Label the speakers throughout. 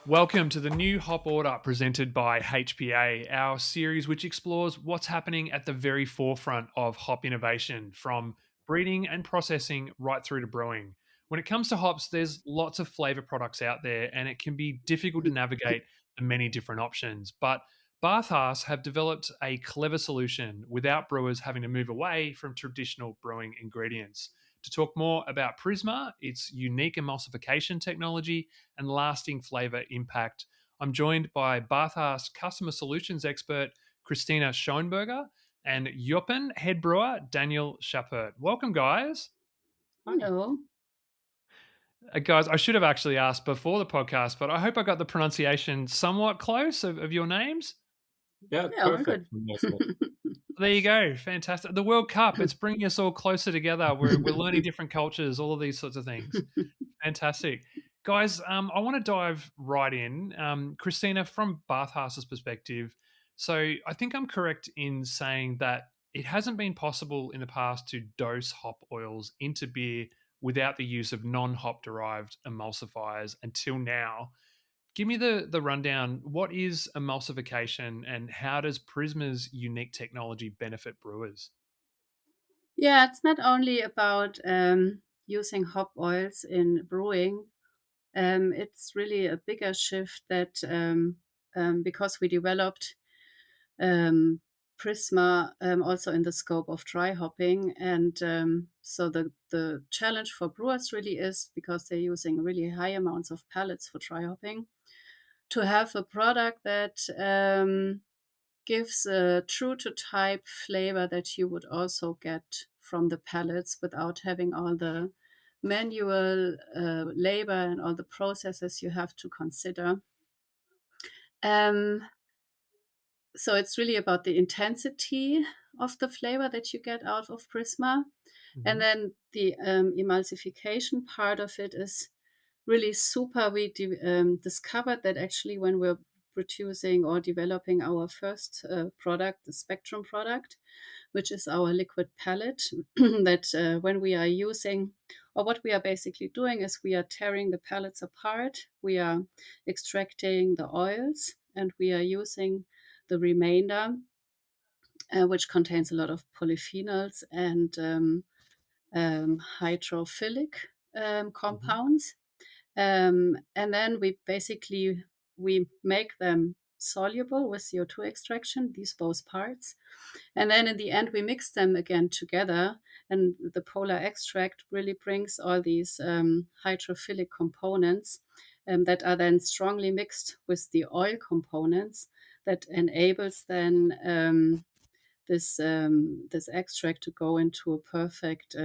Speaker 1: Welcome to the new Hop Order presented by HPA, our series which explores what's happening at the very forefront of hop innovation, from breeding and processing right through to brewing. When it comes to hops, there's lots of flavor products out there, and it can be difficult to navigate the many different options. But BarthHaas have developed a clever solution without brewers having to move away from traditional brewing ingredients. To talk more about Prysma, its unique emulsification technology, and lasting flavor impact, I'm joined by BarthHaas customer solutions expert Christina Schönberger and Jopen head brewer Daniel Schappert. Welcome, guys.
Speaker 2: Hi.
Speaker 3: Hello.
Speaker 1: Guys, I should have actually asked before the podcast, but I hope I got the pronunciation somewhat close of your names.
Speaker 2: Yeah,
Speaker 3: Yeah, we're
Speaker 2: perfect
Speaker 3: good.
Speaker 2: from your side.
Speaker 1: There you go. Fantastic. The World Cup, it's bringing us all closer together. We're learning different cultures, all of these sorts of things. Fantastic. Guys, I want to dive right in. Christina, from BarthHaas's perspective, so I think I'm correct in saying that it hasn't been possible in the past to dose hop oils into beer without the use of non-hop derived emulsifiers until now. Give me the rundown. What is emulsification, and how does Prisma's unique technology benefit brewers?
Speaker 3: Yeah, it's not only about using hop oils in brewing. It's really a bigger shift that because we developed um, Prisma also in the scope of dry hopping, and so the challenge for brewers really is, because they're using really high amounts of pellets for dry hopping, to have a product that gives a true to type flavor that you would also get from the pellets without having all the manual labor and all the processes you have to consider. Um, so it's really about the intensity of the flavor that you get out of Prisma. And
Speaker 1: Mhm.
Speaker 3: then the emulsification part of it is really super. We discovered that actually when we're producing or developing our first product, the Spectrum product, which is our liquid pellet, that when we are using, or what we are basically doing is we are tearing the pellets apart, we are extracting the oils, and we are using the remainder, which contains a lot of polyphenols and hydrophilic
Speaker 1: Mhm.
Speaker 3: compounds. And then we make them soluble with CO2 extraction, these both parts. And then in the end, we mix them again together. And the polar extract really brings all these hydrophilic components that are then strongly mixed with the oil components that enables then this extract to go into a perfect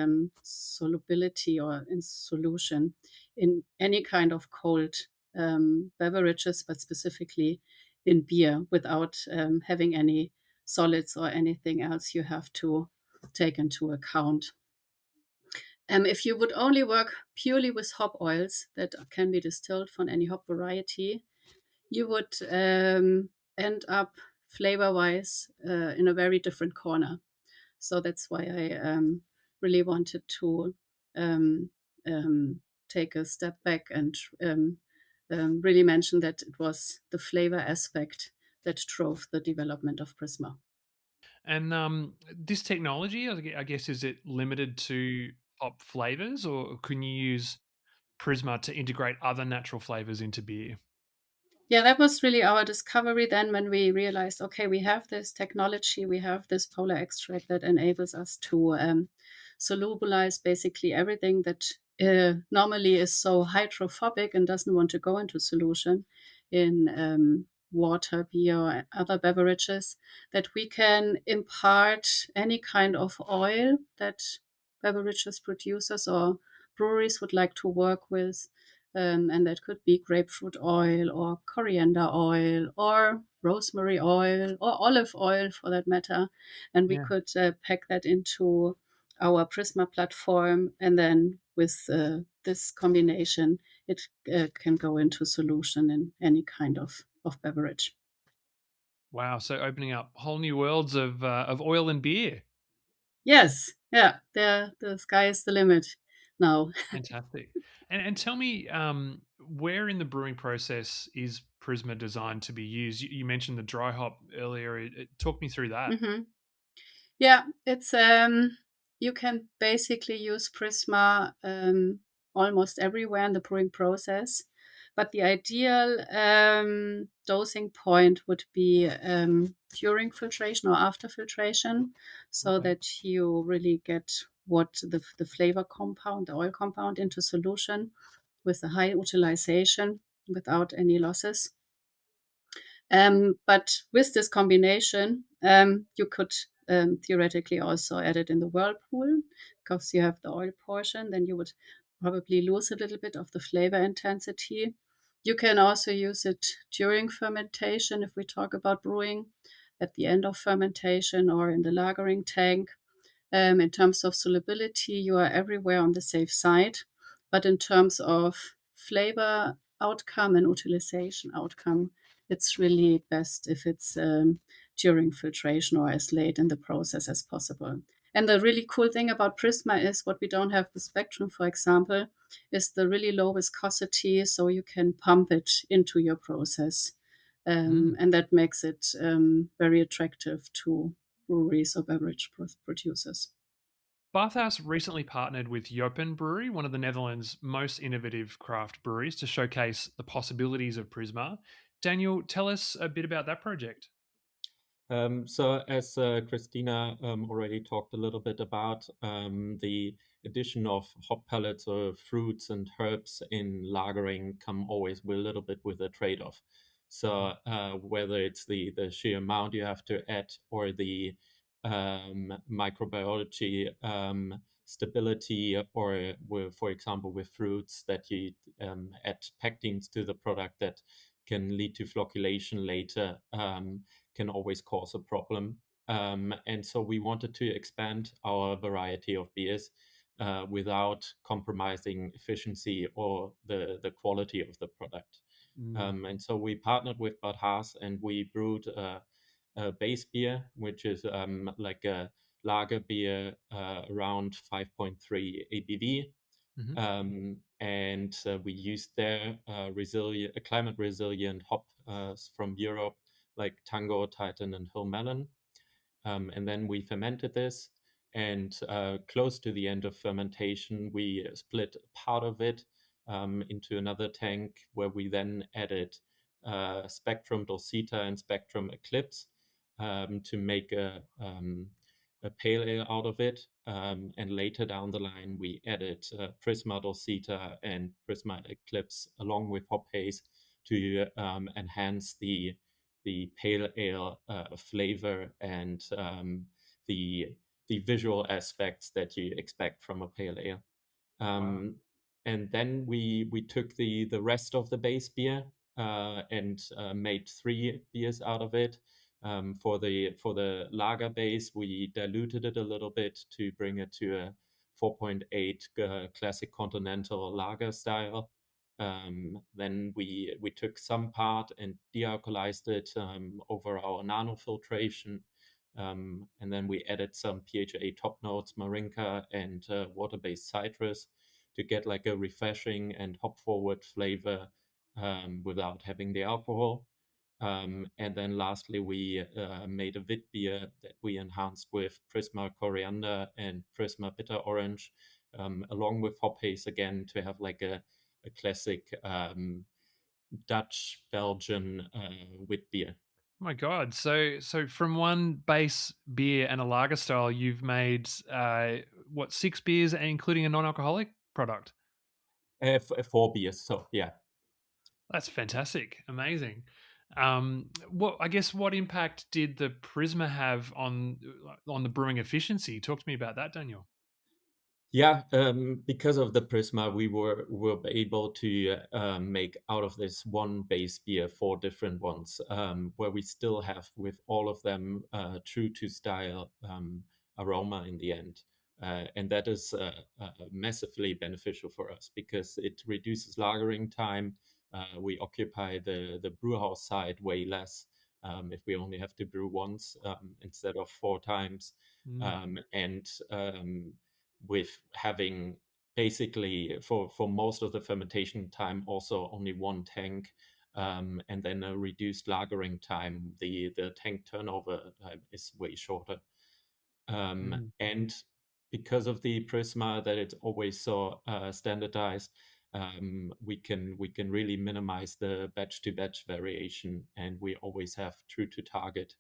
Speaker 3: solubility or in solution in any kind of cold beverages, but specifically in beer, without having any solids or anything else you have to take into account. If you would only work purely with hop oils that can be distilled from any hop variety, you would end up flavor wise in a very different corner. So that's why I really wanted to um, take a step back and really mention that it was the flavor aspect that drove the development of Prisma.
Speaker 1: And this technology, I guess, is it limited to hop flavors, or can you use Prisma to integrate other natural flavors into beer?
Speaker 3: Yeah, that was really our discovery then, when we realized, okay, we have this technology, we have this polar extract that enables us to solubilize basically everything that normally is so hydrophobic and doesn't want to go into solution in water, beer, or other beverages, that we can impart any kind of oil that beverages producers or breweries would like to work with, and that could be grapefruit oil or coriander oil or rosemary oil or olive oil for that matter. And we
Speaker 1: Yeah.
Speaker 3: could pack that into our Prisma platform. And then with this combination, it can go into solution in any kind of beverage.
Speaker 1: Wow. So opening up whole new worlds of oil and beer.
Speaker 3: Yes. Yeah. The sky is the limit now.
Speaker 1: Fantastic. And tell me, where in the brewing process is Prysma designed to be used? You mentioned the dry hop earlier. Talk me through that.
Speaker 3: Hmm. Yeah, it's you can basically use Prisma almost everywhere in the brewing process, but the ideal dosing point would be during filtration or after filtration, so
Speaker 1: Okay.
Speaker 3: that you really get what the flavor compound, the oil compound, into solution with a high utilization without any losses. But with this combination, you could theoretically also add it in the whirlpool, because you have the oil portion. Then you would probably lose a little bit of the flavor intensity. You can also use it during fermentation if we talk about brewing, at the end of fermentation or in the lagering tank. In terms of solubility, you are everywhere on the safe side. But in terms of flavor outcome and utilization outcome, it's really best if it's during filtration or as late in the process as possible. And the really cool thing about Prisma is what we don't have with Spectrum, for example, is the really low viscosity, so you can pump it into your process.
Speaker 1: Mm.
Speaker 3: And that makes it very attractive to breweries or beverage producers.
Speaker 1: BarthHaas recently partnered with Jopen Brewery, one of the Netherlands' most innovative craft breweries, to showcase the possibilities of Prysma. Daniel, tell us a bit about that project.
Speaker 2: So as Christina already talked a little bit about, the addition of hop pellets or fruits and herbs in lagering come always with a little bit with a trade-off. So whether it's the sheer amount you have to add or the microbiology stability, or with, for example, with fruits that you add pectins to the product that can lead to flocculation later, can always cause a problem. And so we wanted to expand our variety of beers without compromising efficiency or the quality of the product.
Speaker 1: Mm.
Speaker 2: And so we partnered with BarthHaas and we brewed a base beer, which is like a lager beer around 5.3 ABV.
Speaker 1: Mhm.
Speaker 2: And we used their climate resilient hop from Europe, like Tango, Titan, and Hill Melon. And then we fermented this. And close to the end of fermentation, we split part of it into another tank, where we then added Spectrum Dulcita and Spectrum Eclipse to make a pale ale out of it. And later down the line, we added Prisma Dulcita and Prisma Eclipse along with hop haze to enhance the pale ale flavor and the the visual aspects that you expect from a pale ale.
Speaker 1: Wow.
Speaker 2: And then we took the rest of the base beer and made three beers out of it. For the lager base, we diluted it a little bit to bring it to a 4.8 classic continental lager style. Then we took some part and dealcoholized it over our nanofiltration. And then we added some PHA top notes, Marinka, and water-based citrus to get like a refreshing and hop-forward flavor without having the alcohol. And then lastly, we made a wit beer that we enhanced with Prisma coriander and Prisma bitter orange, along with hop haze again to have like a classic Dutch Belgian wit beer.
Speaker 1: Oh my God. So from one base beer and a lager style, you've made what, 6 beers, including a non-alcoholic product?
Speaker 2: Four beers, so yeah.
Speaker 1: That's fantastic. Amazing. What impact did the Prisma have on the brewing efficiency? Talk to me about that, Daniel.
Speaker 2: Yeah, because of the Prisma, we were able to make out of this one base beer four different ones, where we still have with all of them true to style aroma in the end, and that is massively beneficial for us because it reduces lagering time. We occupy the brew house side way less if we only have to brew once instead of four times,
Speaker 1: Mm.
Speaker 2: and with having basically for most of the fermentation time also only one tank, and then a reduced lagering time. The tank turnover time is way shorter.
Speaker 1: Mm.
Speaker 2: And because of the Prysma that it's always so standardized, we can really minimize the batch to batch variation, and we always have true to target.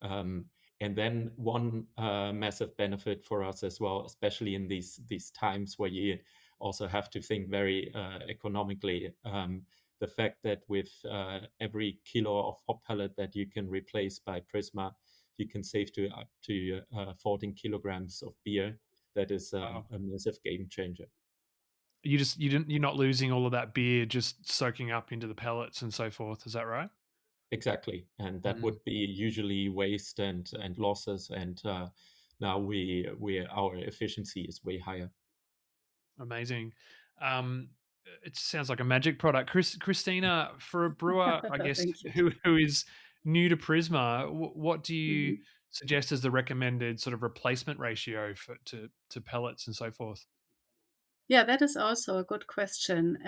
Speaker 2: Um, and then one massive benefit for us as well, especially in these times where you also have to think very economically, the fact that with every kilo of hop pellet that you can replace by Prysma, you can save to up to 14 kilograms of beer. That is
Speaker 1: Wow.
Speaker 2: a massive game changer.
Speaker 1: You're not losing all of that beer just soaking up into the pellets and so forth. Is that right?
Speaker 2: Exactly, and that
Speaker 1: Mm.
Speaker 2: would be usually waste and losses, and now our efficiency is way higher.
Speaker 1: Amazing. Um, it sounds like a magic product. Christina, for a brewer, I guess,
Speaker 3: Thank you.
Speaker 1: who is new to Prysma, what do you
Speaker 3: Mhm.
Speaker 1: suggest as the recommended sort of replacement ratio to pellets and so forth?
Speaker 3: Yeah, that is also a good question.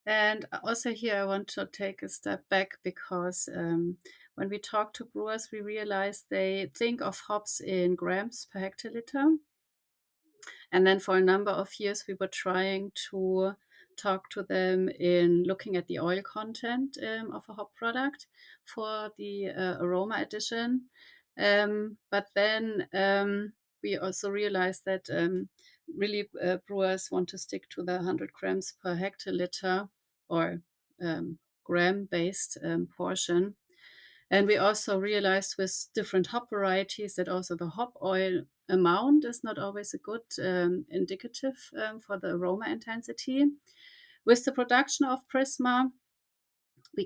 Speaker 3: And also here, I want to take a step back because when we talk to brewers, we realize they think of hops in grams per hectoliter. And then for a number of years, we were trying to talk to them in looking at the oil content of a hop product for the aroma addition. But then we also realized that really brewers want to stick to the 100 grams per hectoliter or gram based portion. And we also realized with different hop varieties that also the hop oil amount is not always a good indicative for the aroma intensity. With the production of Prisma, we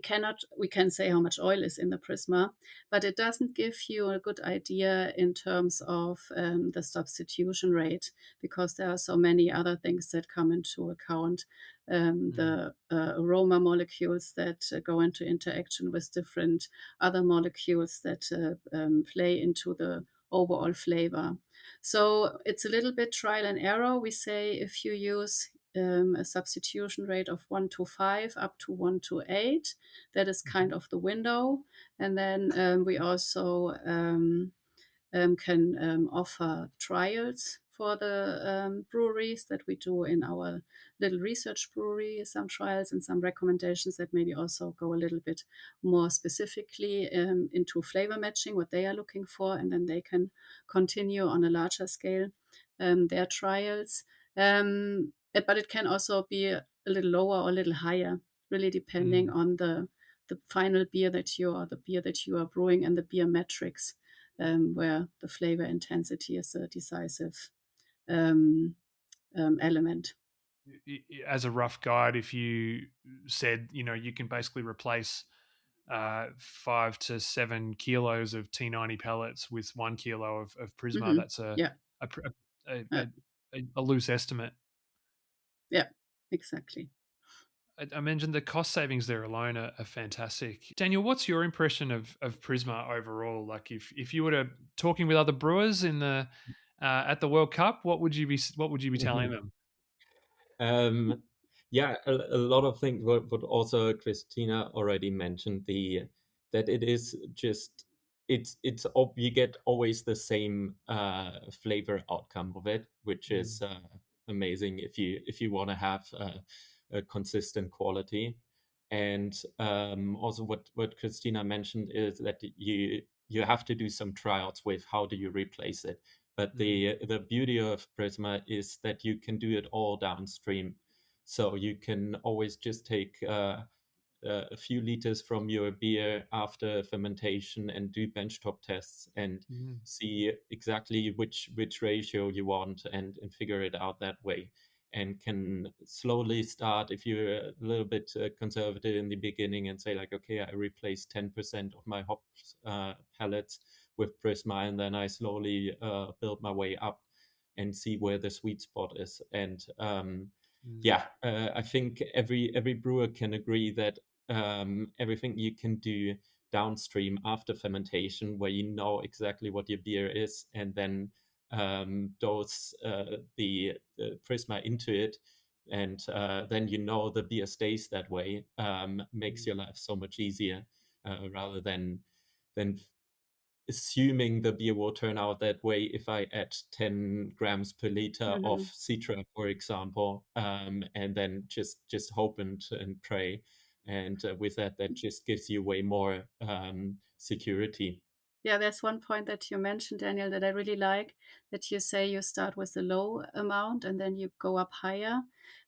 Speaker 3: can say how much oil is in the Prisma, but it doesn't give you a good idea in terms of the substitution rate because there are so many other things that come into account.
Speaker 1: Mm.
Speaker 3: The aroma molecules that go into interaction with different other molecules that play into the overall flavor. So it's a little bit trial and error. We say if you use a substitution rate of 1 to 5 up to 1 to 8. That is kind
Speaker 1: Mhm.
Speaker 3: of the window. And then we also can offer trials for the breweries that we do in our little research brewery, some trials and some recommendations that maybe also go a little bit more specifically into flavor matching, what they are looking for, and then they can continue on a larger scale their trials. But it can also be a little lower or a little higher, really depending
Speaker 1: Mm.
Speaker 3: on the final beer that you are brewing and the beer metrics, where the flavor intensity is a decisive um, element.
Speaker 1: As a rough guide, if you said, you can basically replace 5 to 7 kilos of T90 pellets with 1 kilo of Prisma,
Speaker 3: Hmm.
Speaker 1: that's
Speaker 3: Yeah,
Speaker 1: a, pr-
Speaker 3: uh,
Speaker 1: a loose estimate.
Speaker 3: yeah, exactly.
Speaker 1: I mentioned the cost savings there alone are fantastic. Daniel, what's your impression of Prisma overall? Like, if you were talking with other brewers in the at the World Cup, what would you be telling them?
Speaker 2: Um, yeah, a lot of things. What also Christina already mentioned, the that it is just you get always the same flavor outcome of it, which
Speaker 1: Mm.
Speaker 2: is amazing if you want to have a consistent quality. And also what Christina mentioned is that you have to do some trials with how do you replace it. But
Speaker 1: Mm.
Speaker 2: the beauty of Prisma is that you can do it all downstream. So you can always just take a few liters from your beer after fermentation and do benchtop tests and
Speaker 1: Mm.
Speaker 2: see exactly which ratio you want and figure it out that way, and can slowly start if you're a little bit conservative in the beginning and say like, okay, I replace 10% of my hops pellets with Prisma, and then I slowly build my way up and see where the sweet spot is. And
Speaker 1: Mm.
Speaker 2: yeah, I think every brewer can agree that everything you can do downstream after fermentation, where you know exactly what your beer is, and then dose the Prysma into it, and then the beer stays that way. Makes your life so much easier, rather than assuming the beer will turn out that way if I add 10 grams per liter of Citra, for example, and then just hope and pray. And with that just gives you way more security.
Speaker 3: Yeah, there's one point that you mentioned, Daniel, that I really like, that you say you start with a low amount and then you go up higher,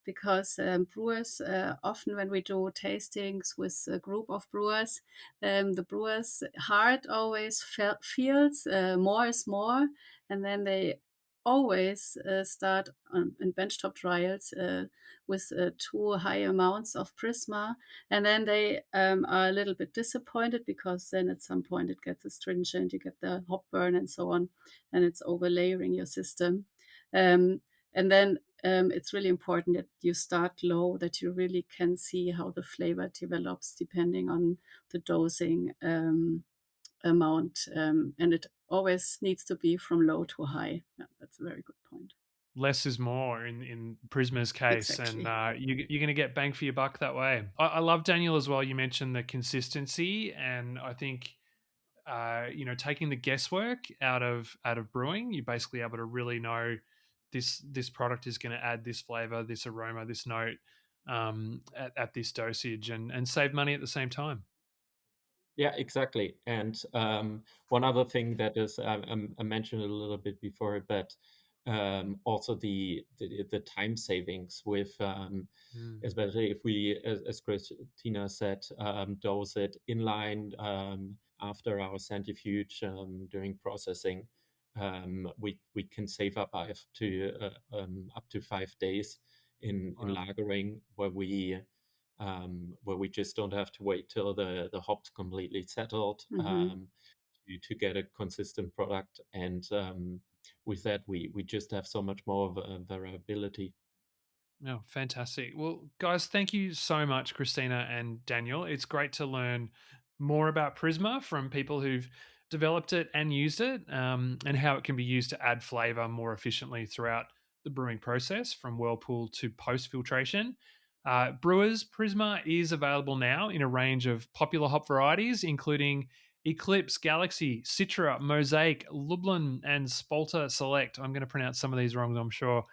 Speaker 3: because brewers, often when we do tastings with a group of brewers, the brewer's heart always feels more is more, and then they always start in benchtop trials with too high amounts of Prysma, and then they are a little bit disappointed, because then at some point it gets astringent, you get the hop burn and so on, and it's overlayering your system. And then it's really important that you start low, that you really can see how the flavor develops depending on the dosing amount. And it always needs to be from low to high. Yeah, that's a very good point.
Speaker 1: Less is more in Prysma's case,
Speaker 3: Exactly.
Speaker 1: and you're going to get bang for your buck that way. I love, Daniel, as well. You mentioned the consistency, and I think taking the guesswork out of brewing, you're basically able to really know this product is going to add this flavor, this aroma, this note at this dosage, and save money at the same time.
Speaker 2: Yeah, exactly. And one other thing that is, I mentioned it a little bit before, but also the time savings with, especially if we, as Christina said, dose it inline after our centrifuge during processing. We can save up up to 5 days in
Speaker 1: Wow.
Speaker 2: lagering, where we just don't have to wait till the hops completely settled to get a consistent product. And with that, we just have so much more of a variability.
Speaker 1: No, fantastic. Well, guys, thank you so much, Christina and Daniel. It's great to learn more about Prysma from people who've developed it and used it, and how it can be used to add flavor more efficiently throughout the brewing process from whirlpool to post filtration. Brewers, Prysma is available now in a range of popular hop varieties, including Eclipse, Galaxy, Citra, Mosaic, Lublin, and Spalter Select. I'm going to pronounce some of these wrong, I'm sure,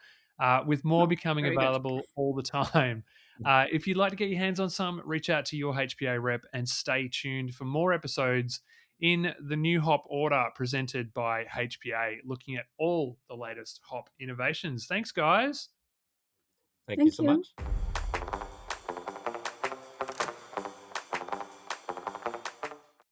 Speaker 1: with more
Speaker 3: Oh,
Speaker 1: becoming
Speaker 3: very good.
Speaker 1: available all the time. If you'd like to get your hands on some, reach out to your HPA rep and stay tuned for more episodes in the new hop order presented by HPA, looking at all the latest hop innovations. Thanks, guys.
Speaker 2: Thank you
Speaker 3: Thank
Speaker 2: so
Speaker 3: you.
Speaker 2: much.